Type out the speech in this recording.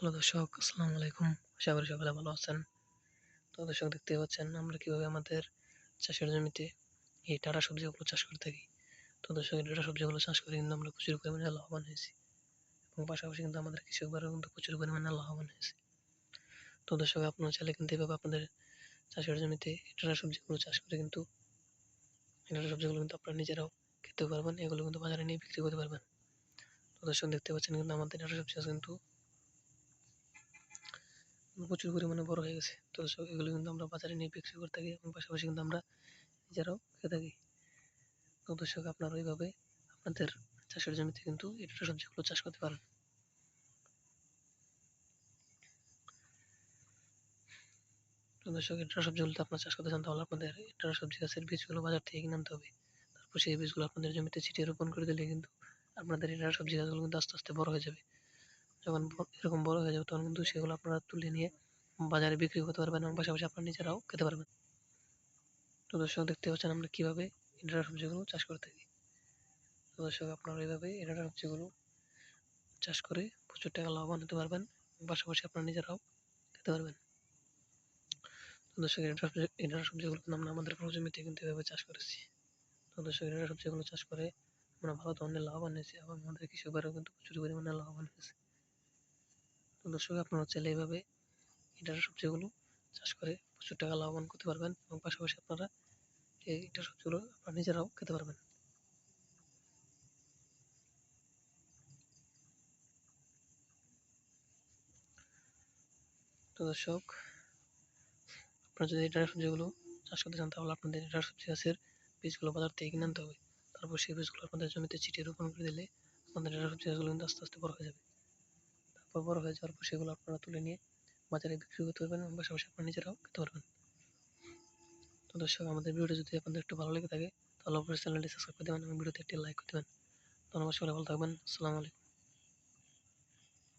Hello দর্শক, আসসালামু আলাইকুম। আশা করি সকলে ভালো আছেন। তো দর্শক দেখতেই পাচ্ছেন আমরা কিভাবে আমাদের চাষের জমিতে এই টাটকা সবজিগুলো চাষ করে থাকি। তো দর্শক এই টাটকা সবজিগুলো চাষ করে কিন্তু আমরা প্রচুর পরিমাণে লাভবান হয়েছি এবং পাশাপাশি কিন্তু আমাদের কৃষকরাও কিন্তু প্রচুর পরিমাণে লাভবান হয়েছে। তো দর্শক আপনারা চাইলে কিন্তু এভাবে আপনাদের চাষের জমিতে এই টাটকা সবজিগুলো চাষ করে কিন্তু এই টাটকা সবজিগুলো কিন্তু আপনারা নিজেরাও খেতেও পারবেন। এগুলো কিন্তু বাজারে নিয়ে বিক্রি করতে পারবেন। তো দর্শক দেখতে পাচ্ছেন কিন্তু আমাদের টাটকা সবজি গাছ কিন্তু প্রচুর পরিমাণে বড় হয়ে গেছে। তো দর্শক এগুলো কিন্তু আমরা বাজারে নিয়ে বিক্রি করে থাকি এবং পাশাপাশি কিন্তু আমরা নিজেরাও খেয়ে থাকি। তো দর্শক আপনারা ওইভাবে আপনাদের চাষের জমিতে কিন্তু এই টাটকা সবজিগুলো চাষ করতে পারেন। তো দর্শক এই টাটকা সবজিগুলো যদি আপনারা চাষ করতে চান তাহলে আপনাদের এই টাটকা সবজি গাছের বীজগুলো বাজার থেকে কিনে আনতে হবে। তারপর সেই বীজগুলো আপনাদের জমিতে ছিটিয়ে রোপণ করে দিলে কিন্তু আপনাদের এই টাটকা সবজি গাছগুলো কিন্তু আস্তে আস্তে বড় হয়ে যাবে। যখন এরকম বড় হয়ে যাবে তখন কিন্তু সেগুলো আপনারা তুলে নিয়ে বাজারে বিক্রি করতে পারবেন এবং পাশাপাশি আপনারা নিজেরাও খেতে পারবেন। তো দর্শক দেখতে পাচ্ছেন আমরা কিভাবে এই টাটকা সবজিগুলো চাষ করে থাকি। তো দর্শক আপনারা এইভাবে এই টাটকা সবজিগুলো চাষ করে প্রচুর টাকা লাভবান হতে পারবেন এবং পাশাপাশি আপনারা নিজেরাও খেতে পারবেন। তো দর্শক এই ডাঁটা সবজিগুলো কিন্তু আমরা আমাদের পুরো জমিতে কিন্তু এভাবে চাষ করেছি। তো দর্শক এই ডাঁটা সবজিগুলো চাষ করে আমরা ভালো ধরনের লাভবান হয়েছি এবং আমাদের কৃষকরাও কিন্তু প্রচুর পরিমাণে লাভবান হয়েছে। তো দর্শক আপনারা চাইলে এইভাবে এই ডাঁটা সবজিগুলো চাষ করে প্রচুর টাকা লাভবান করতে পারবেন এবং পাশাপাশি আপনারা এই ডাঁটা সবজিগুলো আপনারা নিজেরাও খেতে পারবেন। তো দর্শক আপনারা যদি এই ডাঁটা সবজিগুলো চাষ করতে চান তাহলে আপনাদের এই ডাঁটা সবজি গাছের বীজগুলো বাজার থেকে কিনে আনতে হবে। তারপর সেই বীজগুলো আপনাদের জমিতে ছিটিয়ে রোপণ করে দিলে আপনাদের ডাঁটা সবজি গাছগুলো কিন্তু আস্তে আস্তে বড় হয়ে যাবে। তারপর বড় হয়ে যাওয়ার পর সেগুলো আপনারা তুলে নিয়ে বাজারে বিক্রি করতে পারবেন এবং পাশাপাশি আপনারা নিজেরাও খেতে পারবেন। তো দর্শক আমাদের ভিডিওটা যদি আপনাদের একটু ভালো লেগে থাকে তাহলে অবশ্যই চ্যানেলটি সাবস্ক্রাইব করে দেবেন এবং ভিডিওতে একটি লাইক করে দেবেন। ধন্যবাদ, সবাই ভালো থাকবেন। আসসালামু আলাইকুম।